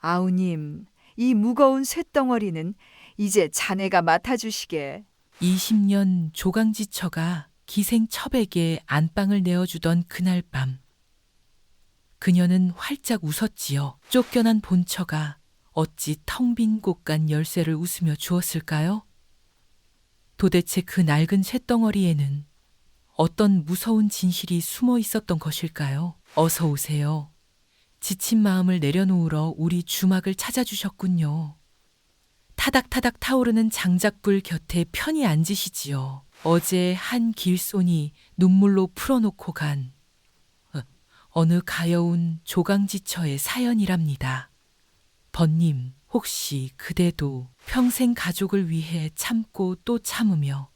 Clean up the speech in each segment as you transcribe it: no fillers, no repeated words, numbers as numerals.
아우님, 이 무거운 쇳덩어리는 이제 자네가 맡아주시게. 20년 조강지처가 기생첩에게 안방을 내어주던 그날 밤. 그녀는 활짝 웃었지요. 쫓겨난 본처가 어찌 텅 빈 곳간 열쇠를 웃으며 주었을까요? 도대체 그 낡은 쇳덩어리에는 어떤 무서운 진실이 숨어 있었던 것일까요? 어서 오세요. 지친 마음을 내려놓으러 우리 주막을 찾아주셨군요. 타닥타닥 타오르는 장작불 곁에 편히 앉으시지요. 어제 한 길손이 눈물로 풀어놓고 간 어느 가여운 조강지처의 사연이랍니다. 번님, 혹시 그대도 평생 가족을 위해 참고 또 참으며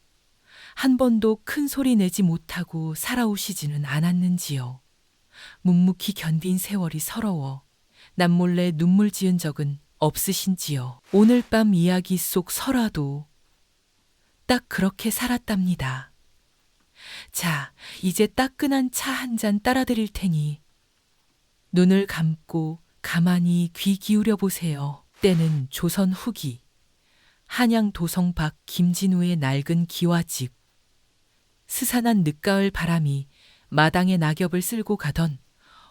한 번도 큰 소리 내지 못하고 살아오시지는 않았는지요? 묵묵히 견딘 세월이 서러워 남몰래 눈물 지은 적은 없으신지요? 오늘 밤 이야기 속 설화도 딱 그렇게 살았답니다. 자, 이제 따끈한 차 한 잔 따라 드릴 테니 눈을 감고 가만히 귀 기울여 보세요. 때는 조선 후기 한양 도성 밖 김진우의 낡은 기와집. 스산한 늦가을 바람이 마당의 낙엽을 쓸고 가던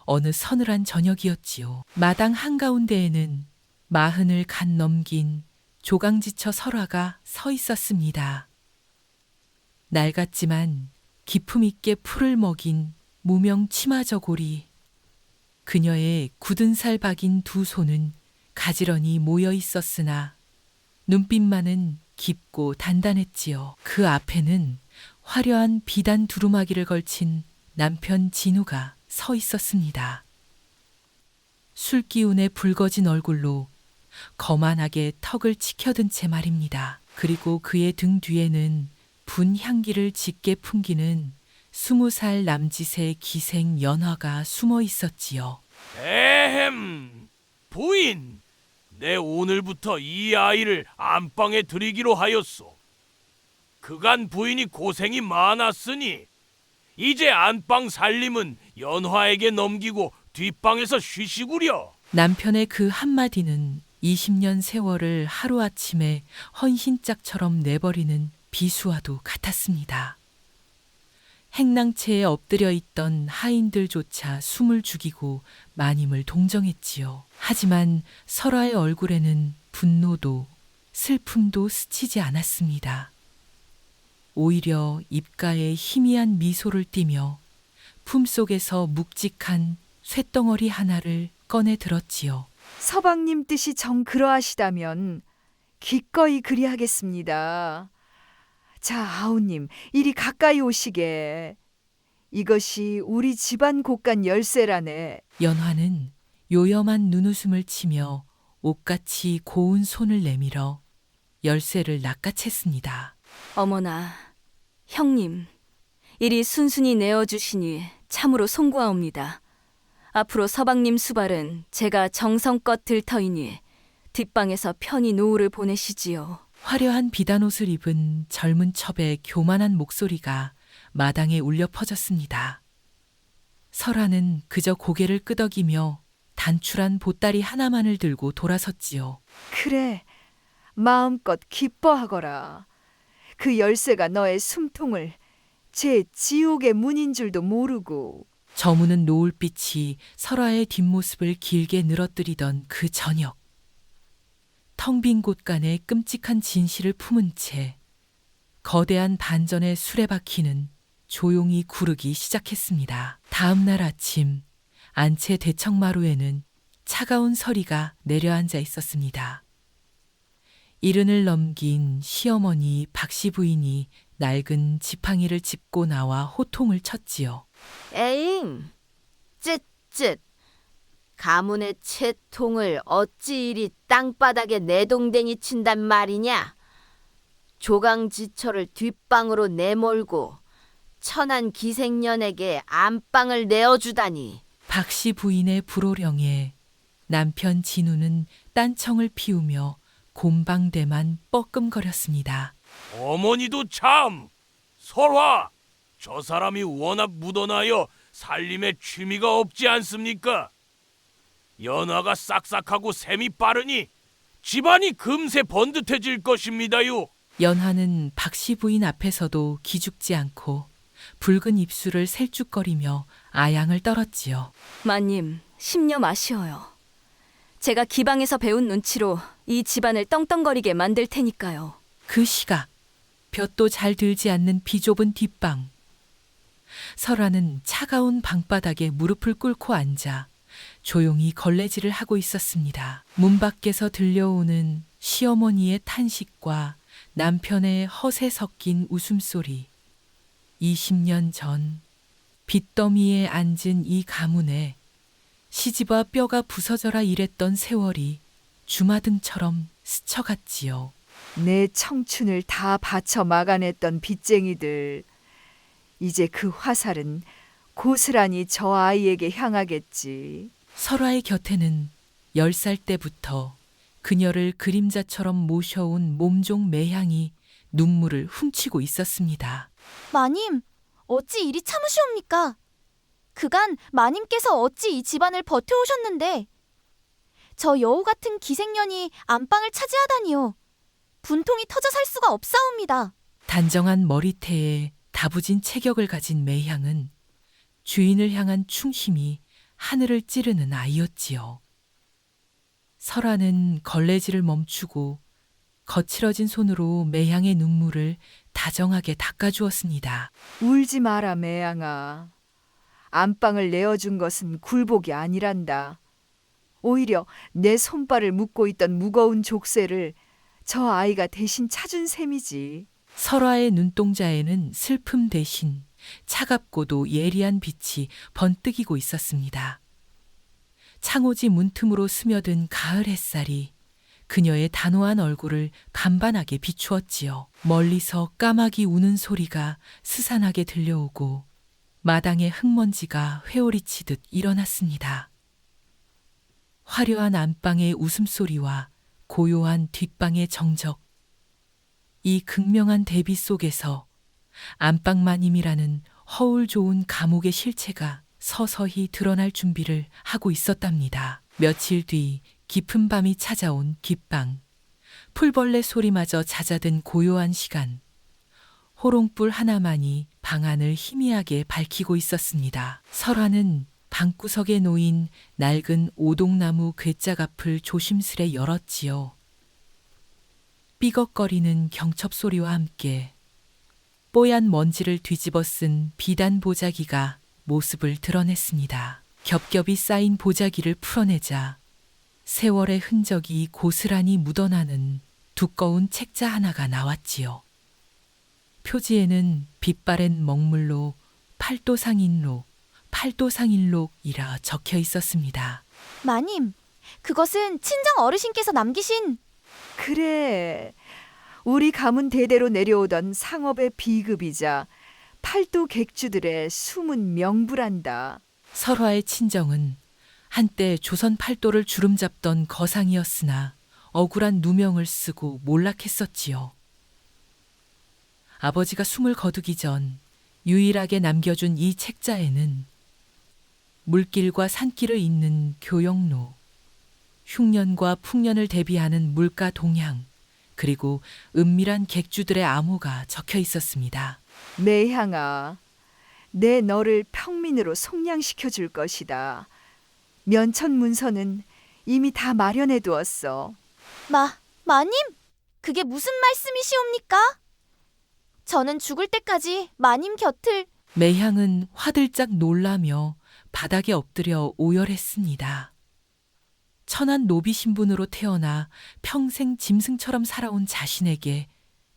어느 서늘한 저녁이었지요. 마당 한가운데에는 마흔을 간 넘긴 조강지처 설화가 서 있었습니다. 낡았지만 기품 있게 풀을 먹인 무명 치마저고리. 그녀의 굳은 살 박인 두 손은 가지런히 모여 있었으나 눈빛만은 깊고 단단했지요. 그 앞에는 화려한 비단 두루마기를 걸친 남편 진우가 서 있었습니다. 술기운에 붉어진 얼굴로 거만하게 턱을 치켜든 채 말입니다. 그리고 그의 등 뒤에는 분 향기를 짙게 풍기는 20살 남짓의 기생 연화가 숨어 있었지요. 에헴, 부인, 내 오늘부터 이 아이를 안방에 들이기로 하였소. 그간 부인이 고생이 많았으니 이제 안방 살림은 연화에게 넘기고 뒷방에서 쉬시구려. 남편의 그 한마디는 20년 세월을 하루아침에 헌신짝처럼 내버리는 비수와도 같았습니다. 행랑채에 엎드려 있던 하인들조차 숨을 죽이고 마님을 동정했지요. 하지만 설화의 얼굴에는 분노도 슬픔도 스치지 않았습니다. 오히려 입가에 희미한 미소를 띠며 품속에서 묵직한 쇳덩어리 하나를 꺼내 들었지요. 서방님 뜻이 정 그러하시다면 기꺼이 그리하겠습니다. 자, 아우님, 이리 가까이 오시게. 이것이 우리 집안 곳간 열쇠라네. 연화는 요염한 눈웃음을 치며 옥같이 고운 손을 내밀어 열쇠를 낚아챘습니다. 어머나, 형님, 이리 순순히 내어주시니 참으로 송구하옵니다. 앞으로 서방님 수발은 제가 정성껏 들터이니 뒷방에서 편히 노후를 보내시지요. 화려한 비단옷을 입은 젊은 첩의 교만한 목소리가 마당에 울려 퍼졌습니다. 설화는 그저 고개를 끄덕이며 단출한 보따리 하나만을 들고 돌아섰지요. 그래, 마음껏 기뻐하거라. 그 열쇠가 너의 숨통을 제 지옥의 문인 줄도 모르고. 저무는 노을빛이 설화의 뒷모습을 길게 늘어뜨리던 그 저녁. 텅 빈 곳간에 끔찍한 진실을 품은 채 거대한 반전의 수레바퀴는 조용히 구르기 시작했습니다. 다음 날 아침 안채 대청마루에는 차가운 서리가 내려앉아 있었습니다. 이른을 넘긴 시어머니 박씨 부인이 낡은 지팡이를 짚고 나와 호통을 쳤지요. 에잉, 쯧쯧. 가문의 채통을 어찌 이리 땅바닥에 내동댕이 친단 말이냐? 조강지처를 뒷방으로 내몰고 천한 기생년에게 안방을 내어주다니. 박씨 부인의 불호령에 남편 진우는 딴청을 피우며 곰방대만 뻐끔거렸습니다. 어머니도 참! 설화! 저 사람이 워낙 묻어나여 살림에 취미가 없지 않습니까? 연화가 싹싹하고 셈이 빠르니 집안이 금세 번듯해질 것입니다요. 연하는 박씨 부인 앞에서도 기죽지 않고 붉은 입술을 셀쭉거리며 아양을 떨었지요. 마님, 심려 마시어요. 제가 기방에서 배운 눈치로 이 집안을 떵떵거리게 만들 테니까요. 그 시각 볕도 잘 들지 않는 비좁은 뒷방. 설아는 차가운 방바닥에 무릎을 꿇고 앉아 조용히 걸레질을 하고 있었습니다. 문 밖에서 들려오는 시어머니의 탄식과 남편의 허세 섞인 웃음소리. 20년 전 빚더미에 앉은 이 가문에 시집와 뼈가 부서져라 일했던 세월이 주마등처럼 스쳐갔지요. 내 청춘을 다 바쳐 막아냈던 빚쟁이들. 이제 그 화살은 고스란히 저 아이에게 향하겠지. 설화의 곁에는 10살 때부터 그녀를 그림자처럼 모셔온 몸종 매향이 눈물을 훔치고 있었습니다. 마님, 어찌 이리 참으시옵니까? 그간 마님께서 어찌 이 집안을 버텨오셨는데 저 여우 같은 기생년이 안방을 차지하다니요. 분통이 터져 살 수가 없사옵니다. 단정한 머리태에 다부진 체격을 가진 매향은 주인을 향한 충심이 하늘을 찌르는 아이였지요. 설아는 걸레질을 멈추고 거칠어진 손으로 매향의 눈물을 다정하게 닦아주었습니다. 울지 마라, 매양아. 안방을 내어준 것은 굴복이 아니란다. 오히려 내 손발을 묶고 있던 무거운 족쇄를 저 아이가 대신 차준 셈이지. 설아의 눈동자에는 슬픔 대신 차갑고도 예리한 빛이 번뜩이고 있었습니다. 창호지 문틈으로 스며든 가을 햇살이 그녀의 단호한 얼굴을 간반하게 비추었지요. 멀리서 까마귀 우는 소리가 스산하게 들려오고 마당에 흙먼지가 회오리치듯 일어났습니다. 화려한 안방의 웃음소리와 고요한 뒷방의 정적. 이 극명한 대비 속에서 안방마님이라는 허울 좋은 감옥의 실체가 서서히 드러날 준비를 하고 있었답니다. 며칠 뒤 깊은 밤이 찾아온 뒷방. 풀벌레 소리마저 잦아든 고요한 시간. 호롱불 하나만이 방안을 희미하게 밝히고 있었습니다. 설화는 방구석에 놓인 낡은 오동나무 괴짝 앞을 조심스레 열었지요. 삐걱거리는 경첩 소리와 함께 뽀얀 먼지를 뒤집어 쓴 비단 보자기가 모습을 드러냈습니다. 겹겹이 쌓인 보자기를 풀어내자 세월의 흔적이 고스란히 묻어나는 두꺼운 책자 하나가 나왔지요. 표지에는 빛바랜 먹물로 팔도상인록이라 적혀 있었습니다. 마님, 그것은 친정 어르신께서 남기신 그래, 우리 가문 대대로 내려오던 상업의 비급이자 팔도 객주들의 숨은 명부란다. 설화의 친정은 한때 조선 팔도를 주름잡던 거상이었으나 억울한 누명을 쓰고 몰락했었지요. 아버지가 숨을 거두기 전 유일하게 남겨준 이 책자에는 물길과 산길을 잇는 교역로, 흉년과 풍년을 대비하는 물가 동향, 그리고 은밀한 객주들의 암호가 적혀 있었습니다. 매향아, 내 너를 평민으로 속량시켜 줄 것이다. 면천 문서는 이미 다 마련해 두었어. 마님? 그게 무슨 말씀이시옵니까? 저는 죽을 때까지 마님 곁을 매향은 화들짝 놀라며 바닥에 엎드려 오열했습니다. 천한 노비 신분으로 태어나 평생 짐승처럼 살아온 자신에게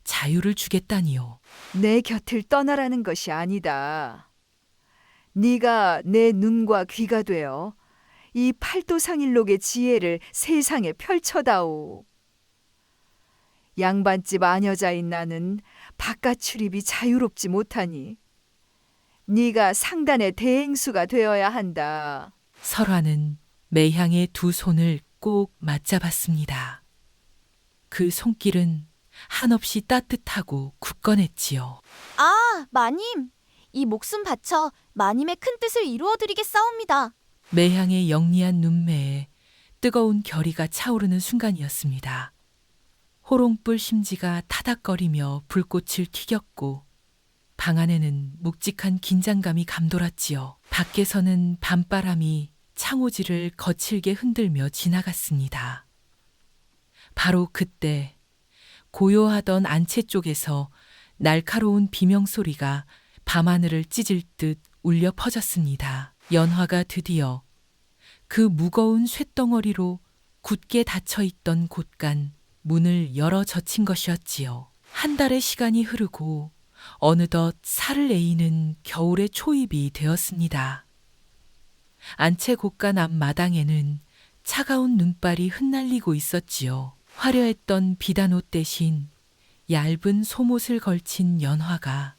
자유를 주겠다니요. 내 곁을 떠나라는 것이 아니다. 네가 내 눈과 귀가 되어 이 팔도상일록의 지혜를 세상에 펼쳐다오. 양반집 아녀자인 나는 바깥 출입이 자유롭지 못하니 네가 상단의 대행수가 되어야 한다. 설화는 매향의 두 손을 꼭 맞잡았습니다. 그 손길은 한없이 따뜻하고 굳건했지요. 마님, 이 목숨 바쳐 마님의 큰 뜻을 이루어드리겠사옵니다. 매향의 영리한 눈매에 뜨거운 결의가 차오르는 순간이었습니다. 호롱불 심지가 타닥거리며 불꽃을 튀겼고 방 안에는 묵직한 긴장감이 감돌았지요. 밖에서는 밤바람이 창호지를 거칠게 흔들며 지나갔습니다. 바로 그때 고요하던 안채 쪽에서 날카로운 비명소리가 밤하늘을 찢을 듯 울려 퍼졌습니다. 연화가 드디어 그 무거운 쇳덩어리로 굳게 닫혀있던 곳간 문을 열어 젖힌 것이었지요. 한 달의 시간이 흐르고 어느덧 살을 에이는 겨울의 초입이 되었습니다. 안채 곳간 앞마당에는 차가운 눈발이 흩날리고 있었지요. 화려했던 비단옷 대신 얇은 소못을 걸친 연화가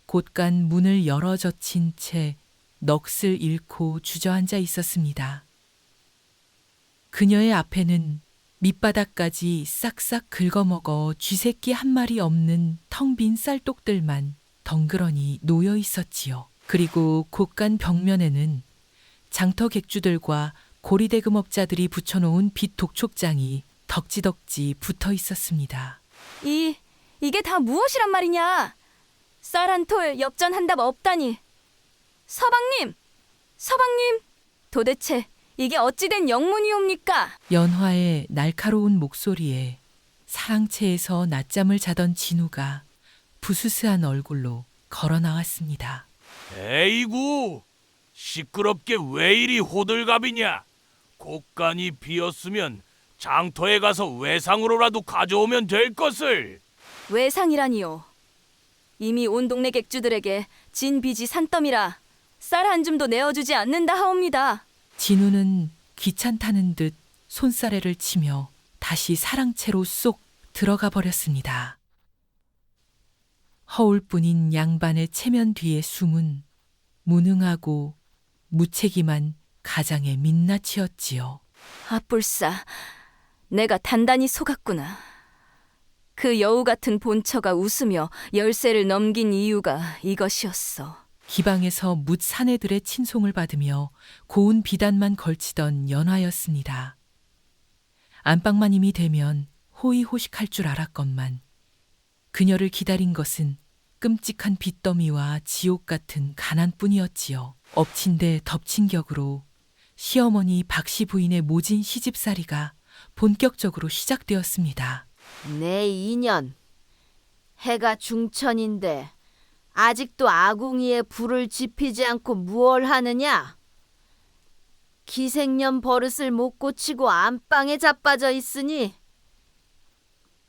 곳간 문을 열어 젖힌 채 넋을 잃고 주저앉아 있었습니다. 그녀의 앞에는 밑바닥까지 싹싹 긁어먹어 쥐새끼 한 마리 없는 텅 빈 쌀독들만 덩그러니 놓여 있었지요. 그리고 곳간 벽면에는 장터 객주들과 고리대금업자들이 붙여놓은 빛 독촉장이 덕지덕지 붙어 있었습니다. 이게 다 무엇이란 말이냐? 쌀 한 톨 엽전한답 없다니. 서방님! 서방님! 도대체 이게 어찌된 영문이옵니까? 연화의 날카로운 목소리에 사랑채에서 낮잠을 자던 진우가 부스스한 얼굴로 걸어 나왔습니다. 에이구, 시끄럽게 왜 이리 호들갑이냐? 곳간이 비었으면 장터에 가서 외상으로라도 가져오면 될 것을. 외상이라니요. 이미 온 동네 객주들에게 진 빚이 산더미라 쌀 한 줌도 내어주지 않는다 하옵니다. 진우는 귀찮다는 듯 손사래를 치며 다시 사랑채로 쏙 들어가 버렸습니다. 허울뿐인 양반의 체면 뒤에 숨은 무능하고 무책임한 가장의 민낯이었지요. 아뿔싸, 내가 단단히 속았구나. 그 여우 같은 본처가 웃으며 열세를 넘긴 이유가 이것이었어. 기방에서 뭇 사내들의 친송을 받으며 고운 비단만 걸치던 연화였습니다. 안방마님이 되면 호의호식할 줄 알았건만 그녀를 기다린 것은 끔찍한 빚더미와 지옥 같은 가난뿐이었지요. 엎친 데 덮친 격으로 시어머니 박씨 부인의 모진 시집살이가 본격적으로 시작되었습니다. 내 인연. 해가 중천인데 아직도 아궁이에 불을 지피지 않고 무얼 하느냐? 기생년 버릇을 못 고치고 안방에 자빠져 있으니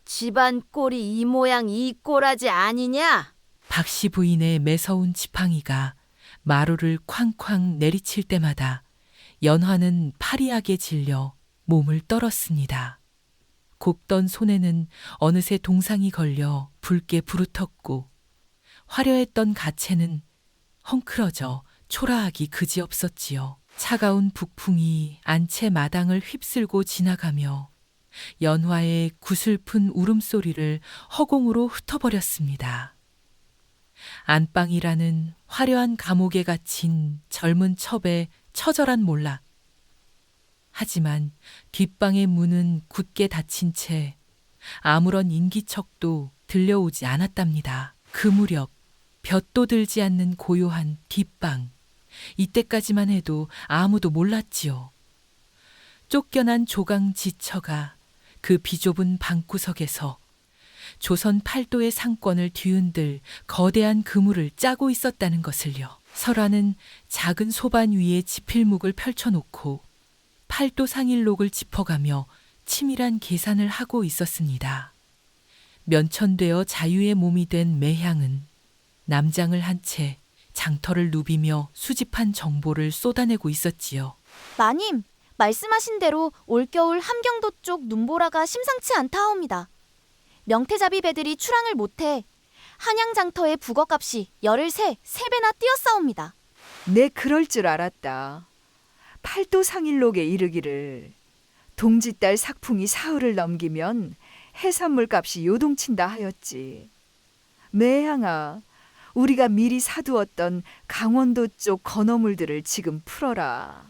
집안 꼴이 이 모양 이 꼴하지 아니냐? 박씨 부인의 매서운 지팡이가 마루를 쾅쾅 내리칠 때마다 연화는 파리하게 질려 몸을 떨었습니다. 곱던 손에는 어느새 동상이 걸려 붉게 부르텄고 화려했던 가채는 헝클어져 초라하기 그지없었지요. 차가운 북풍이 안채 마당을 휩쓸고 지나가며 연화의 구슬픈 울음소리를 허공으로 흩어버렸습니다. 안방이라는 화려한 감옥에 갇힌 젊은 첩의 처절한 몰락. 하지만 뒷방의 문은 굳게 닫힌 채 아무런 인기척도 들려오지 않았답니다. 그 무렵 볕도 들지 않는 고요한 뒷방. 이때까지만 해도 아무도 몰랐지요. 쫓겨난 조강 지처가 그 비좁은 방구석에서 조선 팔도의 상권을 뒤흔들 거대한 그물을 짜고 있었다는 것을요. 설화는 작은 소반 위에 지필묵을 펼쳐놓고 팔도 상일록을 짚어가며 치밀한 계산을 하고 있었습니다. 면천되어 자유의 몸이 된 매향은 남장을 한 채 장터를 누비며 수집한 정보를 쏟아내고 있었지요. 마님, 말씀하신 대로 올겨울 함경도 쪽 눈보라가 심상치 않다 하옵니다. 명태잡이 배들이 출항을 못해 한양장터의 북어값이 열흘 새 3배나 뛰었사옵니다. 내 그럴 줄 알았다. 팔도상일록에 이르기를 동짓달 삭풍이 사흘을 넘기면 해산물 값이 요동친다 하였지. 매향아, 우리가 미리 사두었던 강원도 쪽 건어물들을 지금 풀어라.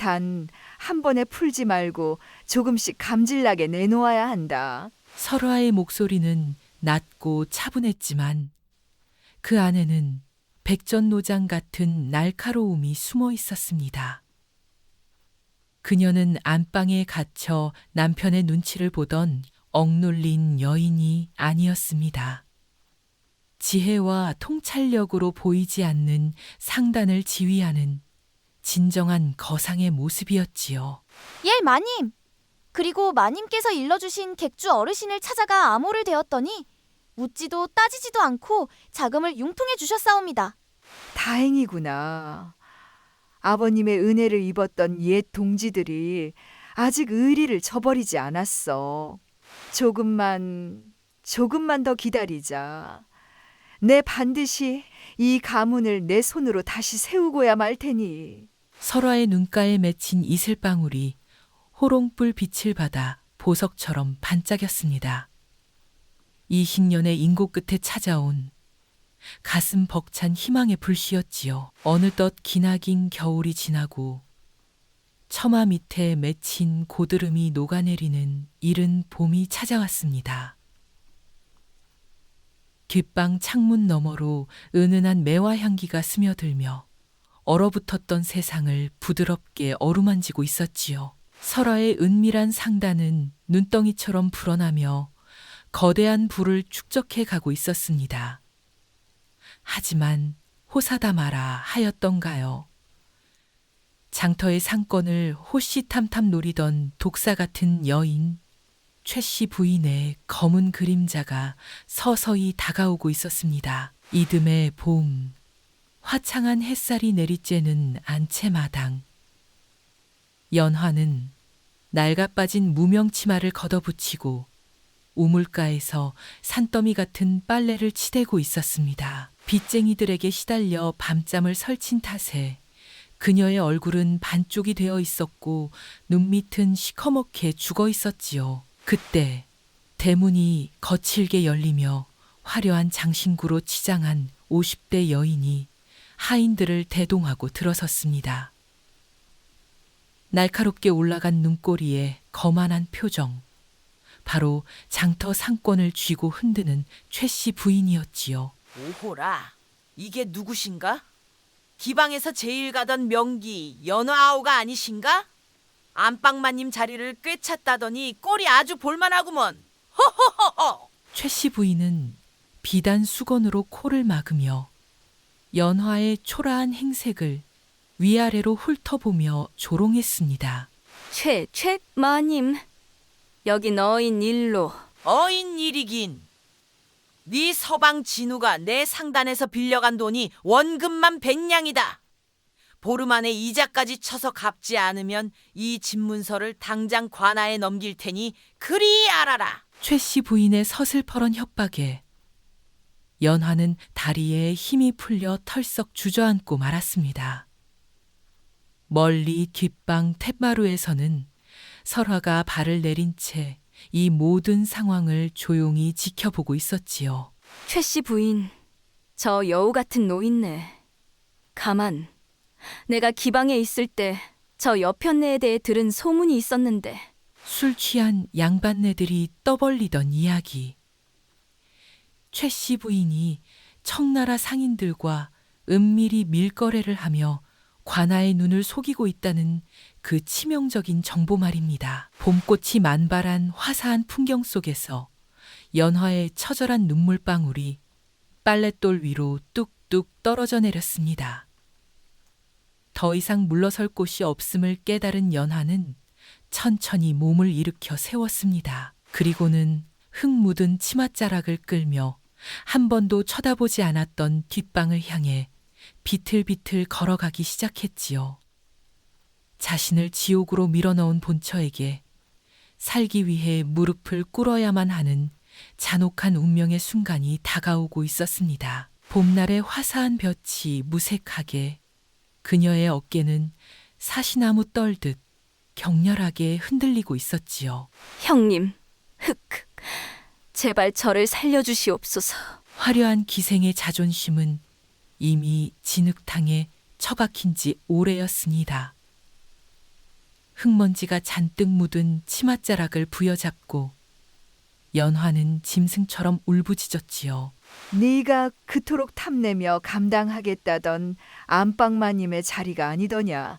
단 한 번에 풀지 말고 조금씩 감질나게 내놓아야 한다. 설화의 목소리는 낮고 차분했지만 그 안에는 백전노장 같은 날카로움이 숨어 있었습니다. 그녀는 안방에 갇혀 남편의 눈치를 보던 억눌린 여인이 아니었습니다. 지혜와 통찰력으로 보이지 않는 상단을 지휘하는 진정한 거상의 모습이었지요. 예, 마님. 그리고 마님께서 일러주신 객주 어르신을 찾아가 암호를 되었더니 묻지도 따지지도 않고 자금을 융통해 주셨사옵니다. 다행이구나. 아버님의 은혜를 입었던 옛 동지들이 아직 의리를 저버리지 않았어. 조금만 더 기다리자. 내 반드시 이 가문을 내 손으로 다시 세우고야 말 테니. 설화의 눈가에 맺힌 이슬방울이 호롱불 빛을 받아 보석처럼 반짝였습니다. 이 흰년의 인고 끝에 찾아온 가슴 벅찬 희망의 불씨였지요. 어느덧 기나긴 겨울이 지나고 처마 밑에 맺힌 고드름이 녹아내리는 이른 봄이 찾아왔습니다. 뒷방 창문 너머로 은은한 매화 향기가 스며들며 얼어붙었던 세상을 부드럽게 어루만지고 있었지요. 설화의 은밀한 상단은 눈덩이처럼 불어나며 거대한 불을 축적해 가고 있었습니다. 하지만 호사다 마라 하였던가요. 장터의 상권을 호시탐탐 노리던 독사 같은 여인, 최씨 부인의 검은 그림자가 서서히 다가오고 있었습니다. 이듬해 봄, 화창한 햇살이 내리쬐는 안채마당. 연화는 낡아빠진 무명 치마를 걷어붙이고 우물가에서 산더미 같은 빨래를 치대고 있었습니다. 빚쟁이들에게 시달려 밤잠을 설친 탓에 그녀의 얼굴은 반쪽이 되어 있었고 눈밑은 시커멓게 죽어 있었지요. 그때 대문이 거칠게 열리며 화려한 장신구로 치장한 50대 여인이 하인들을 대동하고 들어섰습니다. 날카롭게 올라간 눈꼬리에 거만한 표정. 바로 장터 상권을 쥐고 흔드는 최씨 부인이었지요. 오호라, 이게 누구신가? 기방에서 제일 가던 명기 연화아우가 아니신가? 안방마님 자리를 꿰찼다더니 꼴이 아주 볼만하구먼. 허허허허. 최씨 부인은 비단 수건으로 코를 막으며 연화의 초라한 행색을 위아래로 훑어보며 조롱했습니다. 마님. 여기 너인 일로. 어인 일이긴. 네 서방 진우가 내 상단에서 빌려간 돈이 원금만 100냥이다. 보름 안에 이자까지 쳐서 갚지 않으면 이 집문서를 당장 관아에 넘길 테니 그리 알아라. 최씨 부인의 서슬퍼런 협박에 연화는 다리에 힘이 풀려 털썩 주저앉고 말았습니다. 멀리 뒷방 툇마루에서는 설화가 발을 내린 채 이 모든 상황을 조용히 지켜보고 있었지요. 최씨 부인, 저 여우 같은 노인네. 가만, 내가 기방에 있을 때 저 여편네에 대해 들은 소문이 있었는데. 술 취한 양반네들이 떠벌리던 이야기. 최씨 부인이 청나라 상인들과 은밀히 밀거래를 하며 관아의 눈을 속이고 있다는 그 치명적인 정보 말입니다. 봄꽃이 만발한 화사한 풍경 속에서 연화의 처절한 눈물방울이 빨랫돌 위로 뚝뚝 떨어져 내렸습니다. 더 이상 물러설 곳이 없음을 깨달은 연화는 천천히 몸을 일으켜 세웠습니다. 그리고는 흙 묻은 치맛자락을 끌며 한 번도 쳐다보지 않았던 뒷방을 향해 비틀비틀 걸어가기 시작했지요. 자신을 지옥으로 밀어넣은 본처에게 살기 위해 무릎을 꿇어야만 하는 잔혹한 운명의 순간이 다가오고 있었습니다. 봄날의 화사한 볕이 무색하게 그녀의 어깨는 사시나무 떨듯 격렬하게 흔들리고 있었지요. 형님, 제발 저를 살려주시옵소서. 화려한 기생의 자존심은 이미 진흙탕에 처박힌 지 오래였습니다. 흙먼지가 잔뜩 묻은 치맛자락을 부여잡고 연화는 짐승처럼 울부짖었지요. 네가 그토록 탐내며 감당하겠다던 안방마님의 자리가 아니더냐.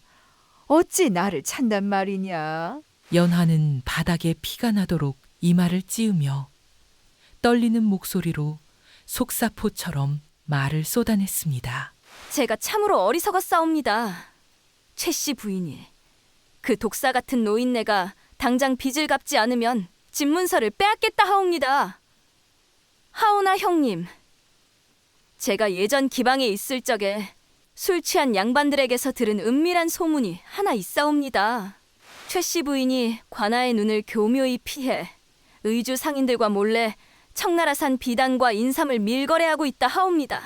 어찌 나를 찬단 말이냐. 연화는 바닥에 피가 나도록 이마를 찌으며 떨리는 목소리로 속사포처럼 말을 쏟아냈습니다. 제가 참으로 어리석었사옵니다. 최 씨 부인이 그 독사 같은 노인네가 당장 빚을 갚지 않으면 집문서를 빼앗겠다 하옵니다. 하오나 형님, 제가 예전 기방에 있을 적에 술 취한 양반들에게서 들은 은밀한 소문이 하나 있사옵니다. 최 씨 부인이 관아의 눈을 교묘히 피해 의주 상인들과 몰래 청나라산 비단과 인삼을 밀거래하고 있다 하옵니다.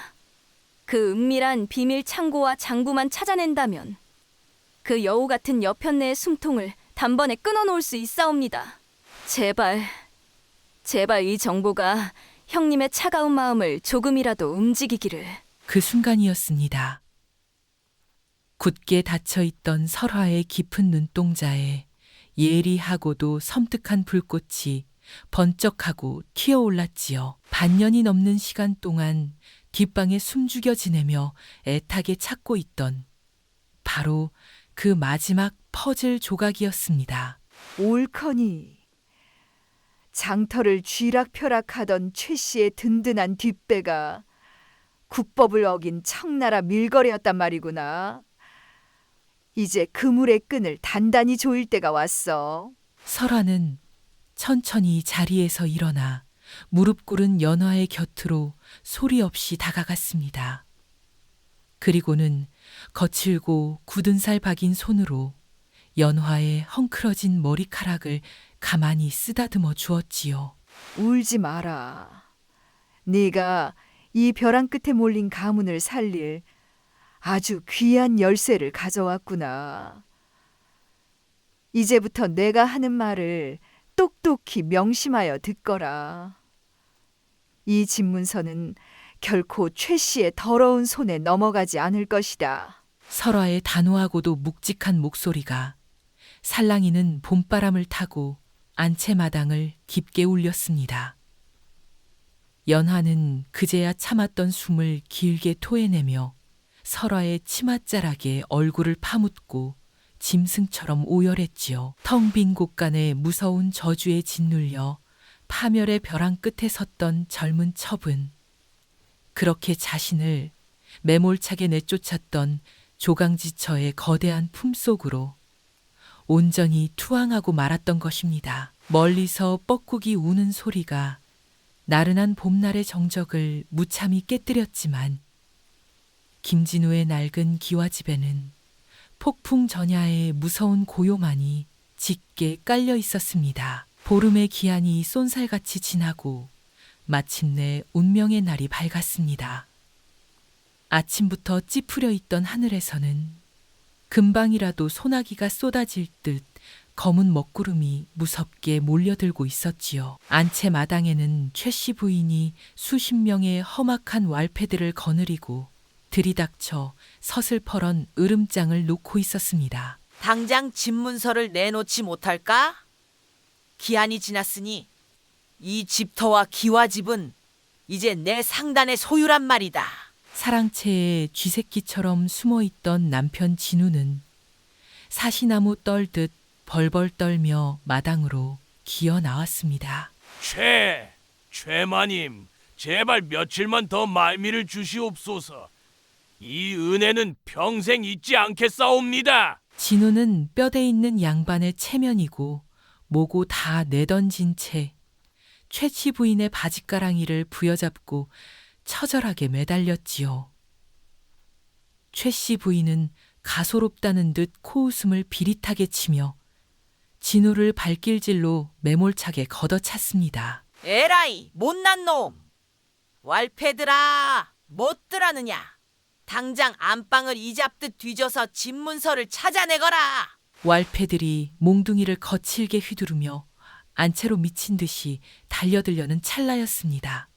그 은밀한 비밀 창고와 장부만 찾아낸다면 그 여우 같은 여편네의 숨통을 단번에 끊어놓을 수 있사옵니다. 제발 이 정보가 형님의 차가운 마음을 조금이라도 움직이기를. 그 순간이었습니다. 굳게 닫혀있던 설화의 깊은 눈동자에 예리하고도 섬뜩한 불꽃이 번쩍하고 튀어올랐지요. 반년이 넘는 시간 동안 뒷방에 숨죽여 지내며 애타게 찾고 있던 바로 그 마지막 퍼즐 조각이었습니다. 옳거니 장터를 쥐락펴락하던 최 씨의 든든한 뒷배가 국법을 어긴 청나라 밀거래였단 말이구나. 이제 그물의 끈을 단단히 조일 때가 왔어. 설화는 천천히 자리에서 일어나 무릎 꿇은 연화의 곁으로 소리 없이 다가갔습니다. 그리고는 거칠고 굳은 살 박인 손으로 연화의 헝클어진 머리카락을 가만히 쓰다듬어 주었지요. 울지 마라. 네가 이 벼랑 끝에 몰린 가문을 살릴 아주 귀한 열쇠를 가져왔구나. 이제부터 내가 하는 말을 똑똑히 명심하여 듣거라. 이 집문서는 결코 최 씨의 더러운 손에 넘어가지 않을 것이다. 설화의 단호하고도 묵직한 목소리가 살랑이는 봄바람을 타고 안채마당을 깊게 울렸습니다. 연화는 그제야 참았던 숨을 길게 토해내며 설화의 치맛자락에 얼굴을 파묻고 짐승처럼 오열했지요. 텅 빈 곳간에 무서운 저주에 짓눌려 파멸의 벼랑 끝에 섰던 젊은 첩은 그렇게 자신을 매몰차게 내쫓았던 조강지처의 거대한 품속으로 온전히 투항하고 말았던 것입니다. 멀리서 뻐꾸기 우는 소리가 나른한 봄날의 정적을 무참히 깨뜨렸지만 김진우의 낡은 기와집에는 폭풍 전야의 무서운 고요만이 짙게 깔려 있었습니다. 보름의 기한이 쏜살같이 지나고 마침내 운명의 날이 밝았습니다. 아침부터 찌푸려 있던 하늘에서는 금방이라도 소나기가 쏟아질 듯 검은 먹구름이 무섭게 몰려들고 있었지요. 안채 마당에는 최 씨 부인이 수십 명의 험악한 왈패들을 거느리고 들이닥쳐 서슬퍼런 으름장을 놓고 있었습니다. 당장 집문서를 내놓지 못할까? 기한이 지났으니 이 집터와 기와집은 이제 내 상단의 소유란 말이다. 사랑채에 쥐새끼처럼 숨어있던 남편 진우는 사시나무 떨듯 벌벌 떨며 마당으로 기어 나왔습니다. 최마님, 제발 며칠만 더 말미를 주시옵소서. 이 은혜는 평생 잊지 않겠사옵니다. 진우는 뼈대 있는 양반의 체면이고 모고 다 내던진 채 최치 부인의 바짓가랑이를 부여잡고 처절하게 매달렸지요. 최씨 부인은 가소롭다는 듯 코웃음을 비릿하게 치며 진우를 발길질로 매몰차게 걷어찼습니다. 에라이 못난 놈! 왈패들아 못들하느냐? 당장 안방을 이잡듯 뒤져서 집문서를 찾아내거라. 왈패들이 몽둥이를 거칠게 휘두르며 안채로 미친 듯이 달려들려는 찰나였습니다.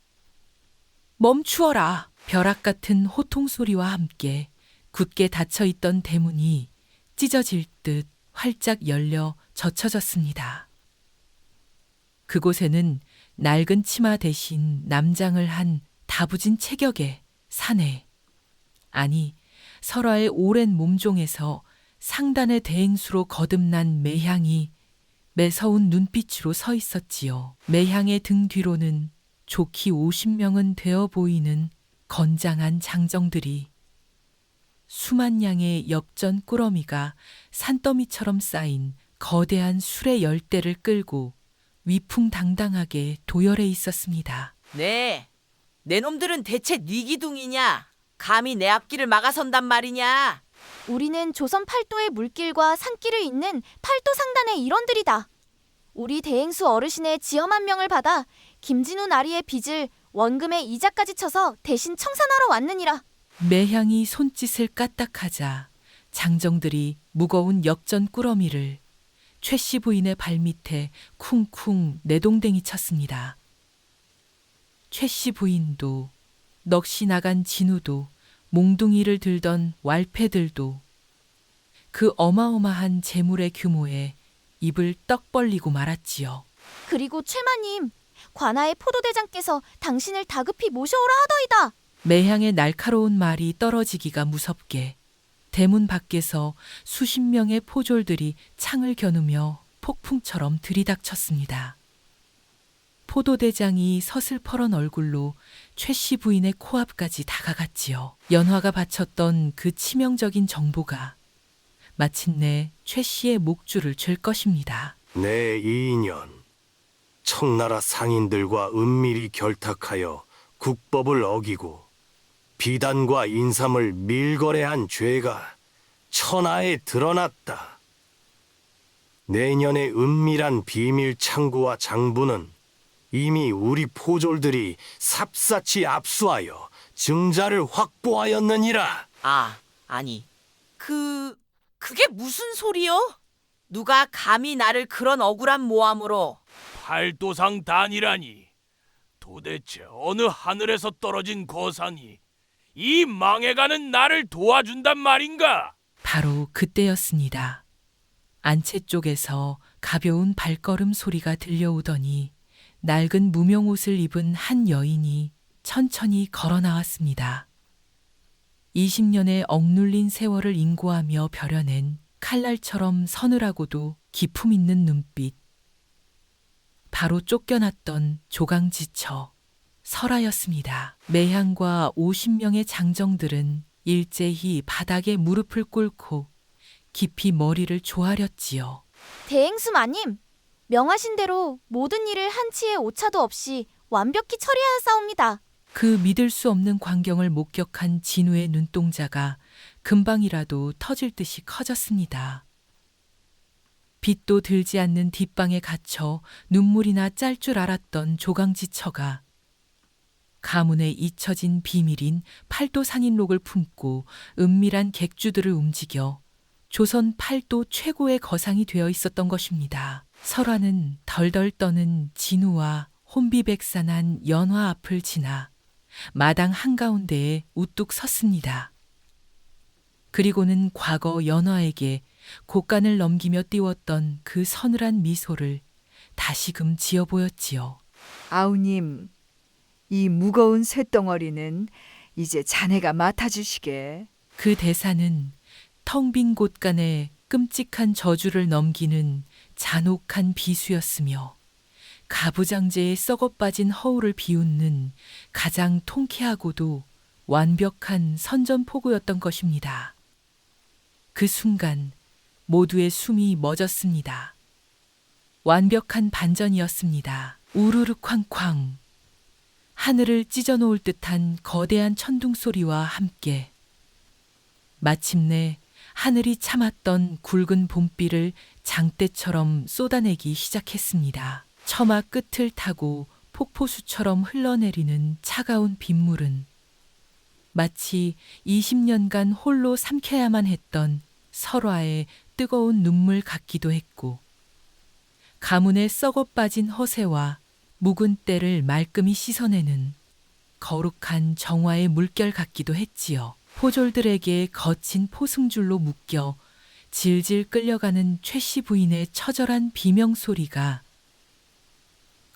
멈추어라! 벼락 같은 호통 소리와 함께 굳게 닫혀있던 대문이 찢어질 듯 활짝 열려 젖혀졌습니다. 그곳에는 낡은 치마 대신 남장을 한 다부진 체격의 사내, 아니 설화의 오랜 몸종에서 상단의 대행수로 거듭난 매향이 매서운 눈빛으로 서 있었지요. 매향의 등 뒤로는 좋기 50명은 되어 보이는 건장한 장정들이 수만 양의 엽전 꾸러미가 산더미처럼 쌓인 거대한 수레 열대를 끌고 위풍당당하게 도열해 있었습니다. 네, 내 놈들은 대체 네 기둥이냐? 감히 내 앞길을 막아선단 말이냐? 우리는 조선 팔도의 물길과 산길을 잇는 팔도 상단의 일원들이다. 우리 대행수 어르신의 지엄한 명을 받아 김진우 나리의 빚을 원금의 이자까지 쳐서 대신 청산하러 왔느니라. 매향이 손짓을 까딱하자 장정들이 무거운 엽전 꾸러미를 최씨 부인의 발밑에 쿵쿵 내동댕이 쳤습니다. 최씨 부인도 넋이 나간 진우도 몽둥이를 들던 왈패들도 그 어마어마한 재물의 규모에 입을 떡 벌리고 말았지요. 그리고 최마님, 관아의 포도대장께서 당신을 다급히 모셔오라 하더이다. 매향의 날카로운 말이 떨어지기가 무섭게 대문 밖에서 수십 명의 포졸들이 창을 겨누며 폭풍처럼 들이닥쳤습니다. 포도대장이 서슬퍼런 얼굴로 최씨 부인의 코앞까지 다가갔지요. 연화가 바쳤던 그 치명적인 정보가 마침내 최씨의 목줄을 쥘 것입니다. 내 이인연, 청나라 상인들과 은밀히 결탁하여 국법을 어기고 비단과 인삼을 밀거래한 죄가 천하에 드러났다. 내년의 은밀한 비밀 창구와 장부는 이미 우리 포졸들이 삽사치 압수하여 증자를 확보하였느니라. 아니, 그게 무슨 소리요? 누가 감히 나를 그런 억울한 모함으로? 팔도상 단이라니. 도대체 어느 하늘에서 떨어진 거상이 이 망해가는 나를 도와준단 말인가? 바로 그때였습니다. 안채 쪽에서 가벼운 발걸음 소리가 들려오더니 낡은 무명옷을 입은 한 여인이 천천히 걸어 나왔습니다. 20년의 억눌린 세월을 인고하며 벼려낸 칼날처럼 서늘하고도 기품 있는 눈빛. 바로 쫓겨났던 조강지처 설하였습니다. 매향과 50명의 장정들은 일제히 바닥에 무릎을 꿇고 깊이 머리를 조아렸지요. 대행수 마님, 명하신 대로 모든 일을 한치의 오차도 없이 완벽히 처리하였사옵니다. 그 믿을 수 없는 광경을 목격한 진우의 눈동자가 금방이라도 터질 듯이 커졌습니다. 빛도 들지 않는 뒷방에 갇혀 눈물이나 짤 줄 알았던 조강지처가 가문에 잊혀진 비밀인 팔도 상인록을 품고 은밀한 객주들을 움직여 조선 팔도 최고의 거상이 되어 있었던 것입니다. 설화는 덜덜 떠는 진우와 혼비백산한 연화 앞을 지나 마당 한가운데에 우뚝 섰습니다. 그리고는 과거 연화에게 곡간을 넘기며 띄웠던 그 서늘한 미소를 다시금 지어 보였지요. 아우님, 이 무거운 쇳덩어리는 이제 자네가 맡아주시게. 그 대사는 텅 빈 곳간에 끔찍한 저주를 넘기는 잔혹한 비수였으며 가부장제의 썩어빠진 허울을 비웃는 가장 통쾌하고도 완벽한 선전포고였던 것입니다. 그 순간 모두의 숨이 멎었습니다. 완벽한 반전이었습니다. 우르르 쾅쾅. 하늘을 찢어놓을 듯한 거대한 천둥 소리와 함께 마침내 하늘이 참았던 굵은 봄비를 장대처럼 쏟아내기 시작했습니다. 처마 끝을 타고 폭포수처럼 흘러내리는 차가운 빗물은 마치 20년간 홀로 삼켜야만 했던 설화의 뜨거운 눈물 같기도 했고 가문의 썩어 빠진 허세와 묵은 때를 말끔히 씻어내는 거룩한 정화의 물결 같기도 했지요. 포졸들에게 거친 포승줄로 묶여 질질 끌려가는 최씨 부인의 처절한 비명소리가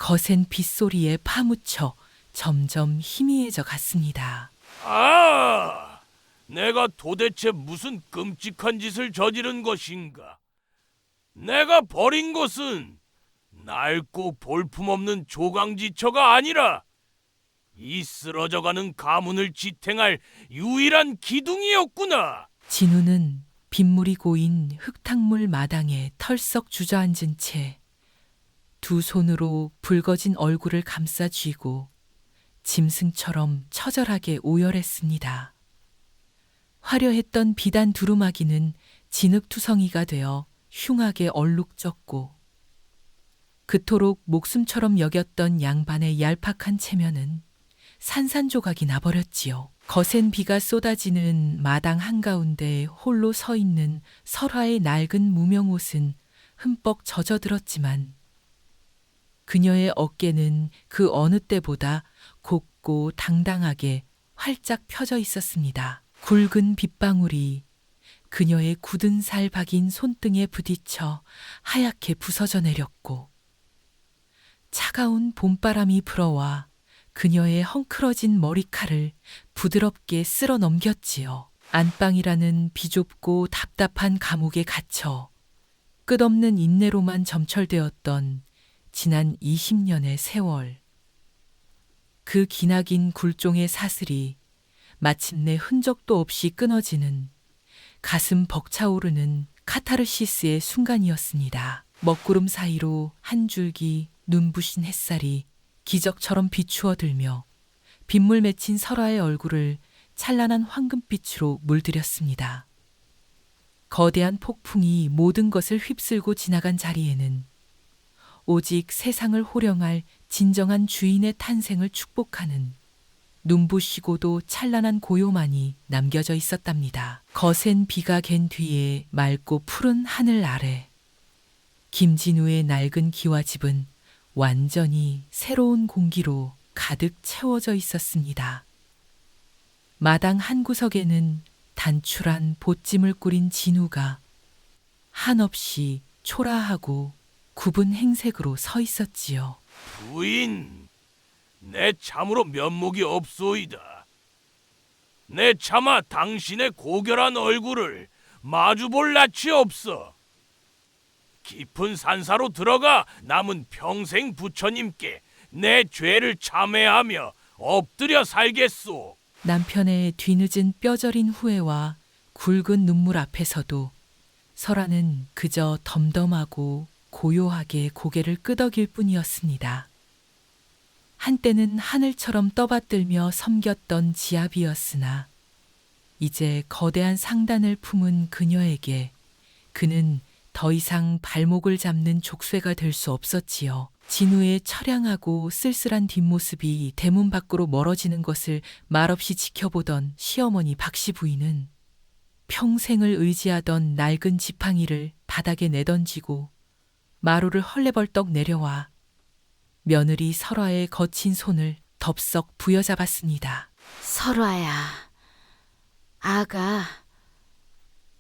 거센 빗소리에 파묻혀 점점 희미해져 갔습니다. 아, 내가 도대체 무슨 끔찍한 짓을 저지른 것인가? 내가 버린 것은 낡고 볼품없는 조강지처가 아니라 이 쓰러져가는 가문을 지탱할 유일한 기둥이었구나. 진우는 빗물이 고인 흙탕물 마당에 털썩 주저앉은 채 두 손으로 붉어진 얼굴을 감싸 쥐고 짐승처럼 처절하게 오열했습니다. 화려했던 비단 두루마기는 진흙투성이가 되어 흉하게 얼룩졌고 그토록 목숨처럼 여겼던 양반의 얄팍한 체면은 산산조각이 나버렸지요. 거센 비가 쏟아지는 마당 한가운데 홀로 서 있는 설화의 낡은 무명옷은 흠뻑 젖어들었지만 그녀의 어깨는 그 어느 때보다 곱고 당당하게 활짝 펴져 있었습니다. 굵은 빗방울이 그녀의 굳은 살 박인 손등에 부딪혀 하얗게 부서져 내렸고 차가운 봄바람이 불어와 그녀의 헝클어진 머리칼을 부드럽게 쓸어 넘겼지요. 안방이라는 비좁고 답답한 감옥에 갇혀 끝없는 인내로만 점철되었던 지난 20년의 세월. 그 기나긴 굴종의 사슬이 마침내 흔적도 없이 끊어지는 가슴 벅차오르는 카타르시스의 순간이었습니다. 먹구름 사이로 한 줄기 눈부신 햇살이 기적처럼 비추어 들며 빗물 맺힌 설화의 얼굴을 찬란한 황금빛으로 물들였습니다. 거대한 폭풍이 모든 것을 휩쓸고 지나간 자리에는 오직 세상을 호령할 진정한 주인의 탄생을 축복하는 눈부시고도 찬란한 고요만이 남겨져 있었답니다. 거센 비가 갠 뒤에 맑고 푸른 하늘 아래 김진우의 낡은 기와집은 완전히 새로운 공기로 가득 채워져 있었습니다. 마당 한 구석에는 단출한 보찜을 꾸린 진우가 한없이 초라하고 굽은 행색으로 서 있었지요. 부인, 내 참으로 면목이 없소이다. 내 차마 당신의 고결한 얼굴을 마주볼 낯이 없어. 깊은 산사로 들어가 남은 평생 부처님께 내 죄를 참회하며 엎드려 살겠소. 남편의 뒤늦은 뼈저린 후회와 굵은 눈물 앞에서도 설아는 그저 덤덤하고 고요하게 고개를 끄덕일 뿐이었습니다. 한때는 하늘처럼 떠받들며 섬겼던 지압이었으나 이제 거대한 상단을 품은 그녀에게 그는 더 이상 발목을 잡는 족쇄가 될 수 없었지요. 진우의 처량하고 쓸쓸한 뒷모습이 대문 밖으로 멀어지는 것을 말없이 지켜보던 시어머니 박씨 부인은 평생을 의지하던 낡은 지팡이를 바닥에 내던지고 마루를 헐레벌떡 내려와 며느리 설화의 거친 손을 덥석 부여잡았습니다. 설화야, 아가,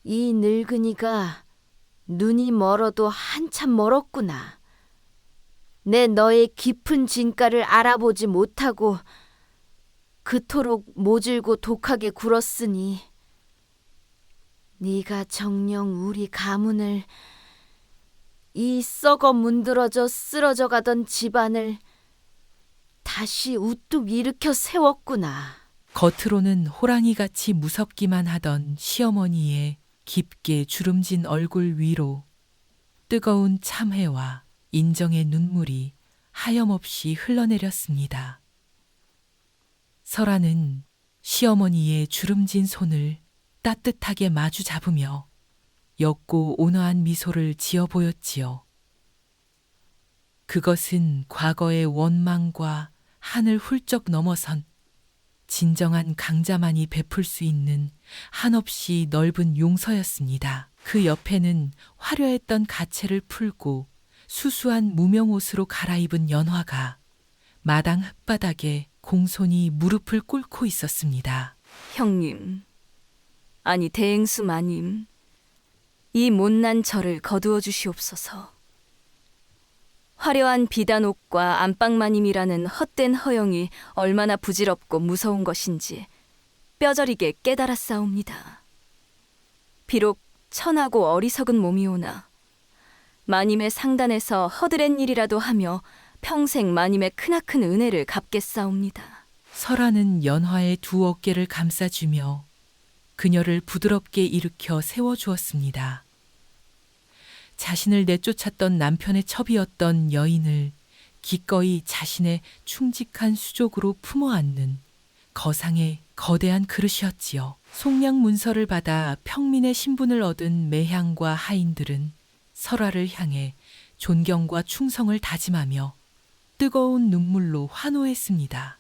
이 늙은이가 눈이 멀어도 한참 멀었구나. 내 너의 깊은 진가를 알아보지 못하고 그토록 모질고 독하게 굴었으니 네가 정녕 우리 가문을, 이 썩어 문드러져 쓰러져 가던 집안을 다시 우뚝 일으켜 세웠구나. 겉으로는 호랑이같이 무섭기만 하던 시어머니의 깊게 주름진 얼굴 위로 뜨거운 참회와 인정의 눈물이 하염없이 흘러내렸습니다. 설아는 시어머니의 주름진 손을 따뜻하게 마주 잡으며 옅고 온화한 미소를 지어 보였지요. 그것은 과거의 원망과 한을 훌쩍 넘어선 진정한 강자만이 베풀 수 있는 한없이 넓은 용서였습니다. 그 옆에는 화려했던 가채를 풀고 수수한 무명옷으로 갈아입은 연화가 마당 흙바닥에 공손히 무릎을 꿇고 있었습니다. 형님, 아니 대행수 마님, 이 못난 저를 거두어 주시옵소서. 화려한 비단 옷과 안방마님이라는 헛된 허영이 얼마나 부질없고 무서운 것인지 뼈저리게 깨달았사옵니다. 비록 천하고 어리석은 몸이오나 마님의 상단에서 허드렛 일이라도 하며 평생 마님의 크나큰 은혜를 갚겠사옵니다. 설아는 연화의 두 어깨를 감싸주며 그녀를 부드럽게 일으켜 세워주었습니다. 자신을 내쫓았던 남편의 첩이었던 여인을 기꺼이 자신의 충직한 수족으로 품어안는 거상의 거대한 그릇이었지요. 송량 문서를 받아 평민의 신분을 얻은 매향과 하인들은 설아를 향해 존경과 충성을 다짐하며 뜨거운 눈물로 환호했습니다.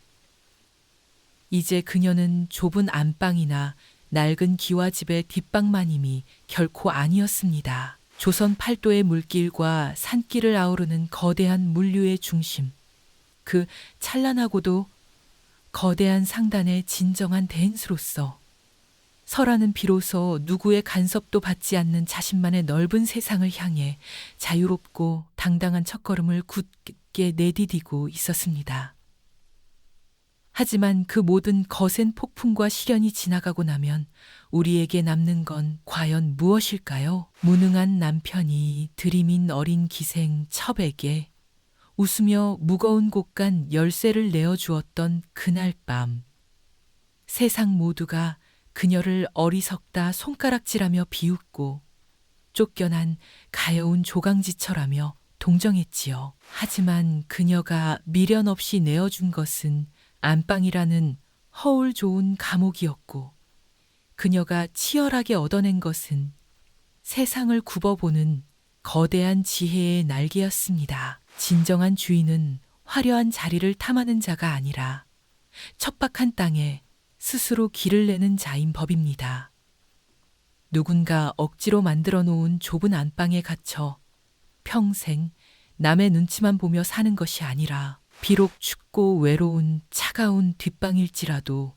이제 그녀는 좁은 안방이나 낡은 기와집의 뒷방마님이 결코 아니었습니다. 조선 팔도의 물길과 산길을 아우르는 거대한 물류의 중심, 그 찬란하고도 거대한 상단의 진정한 대인수로서 설아는 비로소 누구의 간섭도 받지 않는 자신만의 넓은 세상을 향해 자유롭고 당당한 첫걸음을 굳게 내디디고 있었습니다. 하지만 그 모든 거센 폭풍과 시련이 지나가고 나면 우리에게 남는 건 과연 무엇일까요? 무능한 남편이 들이민 어린 기생 첩에게 웃으며 무거운 곳간 열쇠를 내어주었던 그날 밤, 세상 모두가 그녀를 어리석다 손가락질하며 비웃고 쫓겨난 가여운 조강지처라며 동정했지요. 하지만 그녀가 미련 없이 내어준 것은 안방이라는 허울 좋은 감옥이었고, 그녀가 치열하게 얻어낸 것은 세상을 굽어보는 거대한 지혜의 날개였습니다. 진정한 주인은 화려한 자리를 탐하는 자가 아니라 척박한 땅에 스스로 길을 내는 자인 법입니다. 누군가 억지로 만들어 놓은 좁은 안방에 갇혀 평생 남의 눈치만 보며 사는 것이 아니라 비록 춥고 외로운 차가운 뒷방일지라도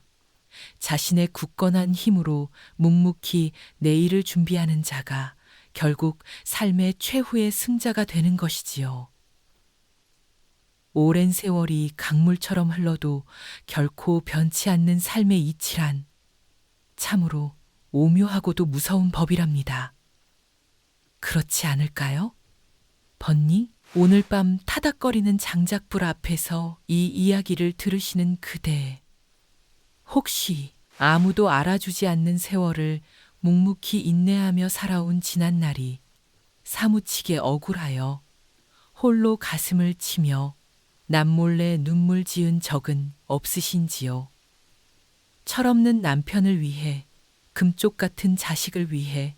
자신의 굳건한 힘으로 묵묵히 내일을 준비하는 자가 결국 삶의 최후의 승자가 되는 것이지요. 오랜 세월이 강물처럼 흘러도 결코 변치 않는 삶의 이치란 참으로 오묘하고도 무서운 법이랍니다. 그렇지 않을까요? 번니? 오늘 밤 타닥거리는 장작불 앞에서 이 이야기를 들으시는 그대, 혹시 아무도 알아주지 않는 세월을 묵묵히 인내하며 살아온 지난날이 사무치게 억울하여 홀로 가슴을 치며 남몰래 눈물 지은 적은 없으신지요? 철없는 남편을 위해, 금쪽 같은 자식을 위해,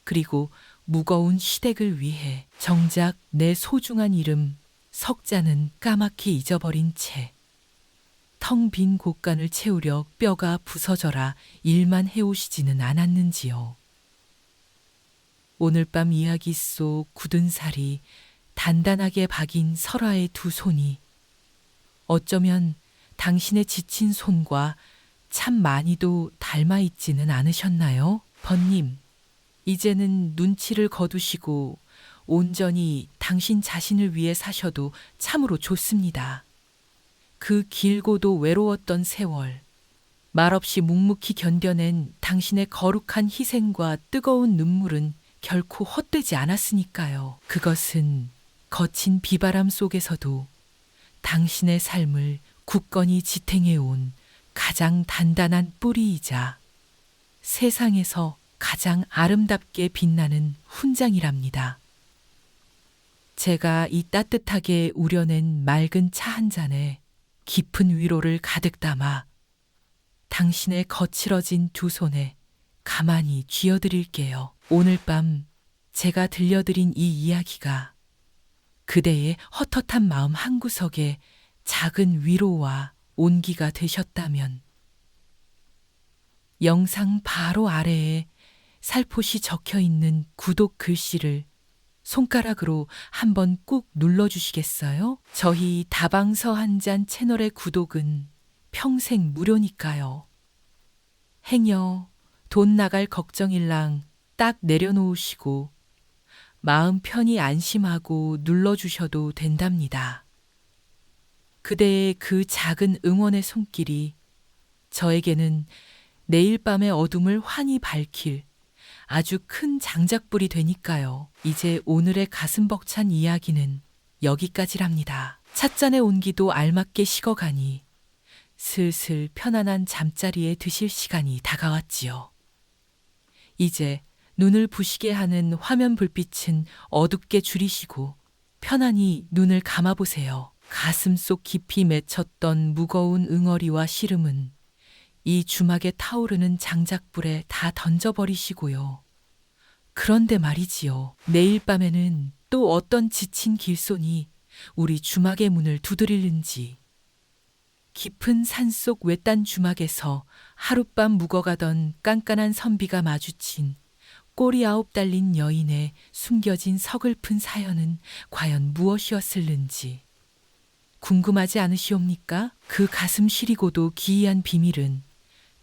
그리고 무거운 시댁을 위해 정작 내 소중한 이름 석자는 까맣게 잊어버린 채 텅 빈 곳간을 채우려 뼈가 부서져라 일만 해오시지는 않았는지요. 오늘 밤 이야기 속 굳은 살이 단단하게 박인 설아의 두 손이 어쩌면 당신의 지친 손과 참 많이도 닮아 있지는 않으셨나요? 번님, 이제는 눈치를 거두시고 온전히 당신 자신을 위해 사셔도 참으로 좋습니다. 그 길고도 외로웠던 세월, 말없이 묵묵히 견뎌낸 당신의 거룩한 희생과 뜨거운 눈물은 결코 헛되지 않았으니까요. 그것은 거친 비바람 속에서도 당신의 삶을 굳건히 지탱해온 가장 단단한 뿌리이자 세상에서 가장 아름답게 빛나는 훈장이랍니다. 제가 이 따뜻하게 우려낸 맑은 차 한 잔에 깊은 위로를 가득 담아 당신의 거칠어진 두 손에 가만히 쥐어드릴게요. 오늘 밤 제가 들려드린 이 이야기가 그대의 헛헛한 마음 한구석에 작은 위로와 온기가 되셨다면 영상 바로 아래에 살포시 적혀 있는 구독 글씨를 손가락으로 한번 꾹 눌러주시겠어요? 저희 다방서 한 잔 채널의 구독은 평생 무료니까요. 행여 돈 나갈 걱정일랑 딱 내려놓으시고 마음 편히 안심하고 눌러주셔도 된답니다. 그대의 그 작은 응원의 손길이 저에게는 내일 밤의 어둠을 환히 밝힐 아주 큰 장작불이 되니까요. 이제 오늘의 가슴 벅찬 이야기는 여기까지랍니다. 찻잔의 온기도 알맞게 식어가니 슬슬 편안한 잠자리에 드실 시간이 다가왔지요. 이제 눈을 부시게 하는 화면 불빛은 어둡게 줄이시고 편안히 눈을 감아보세요. 가슴 속 깊이 맺혔던 무거운 응어리와 시름은 이 주막에 타오르는 장작불에 다 던져버리시고요. 그런데 말이지요. 내일 밤에는 또 어떤 지친 길손이 우리 주막의 문을 두드리는지. 깊은 산속 외딴 주막에서 하룻밤 묵어가던 깐깐한 선비가 마주친 꼬리 9 달린 여인의 숨겨진 서글픈 사연은 과연 무엇이었을는지 궁금하지 않으시옵니까? 그 가슴 시리고도 기이한 비밀은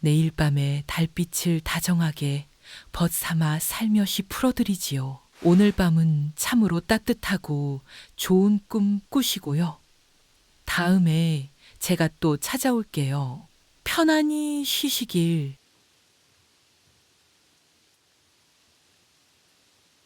내일 밤에 달빛을 다정하게 벗삼아 살며시 풀어드리지요. 오늘 밤은 참으로 따뜻하고 좋은 꿈 꾸시고요. 다음에 제가 또 찾아올게요. 편안히 쉬시길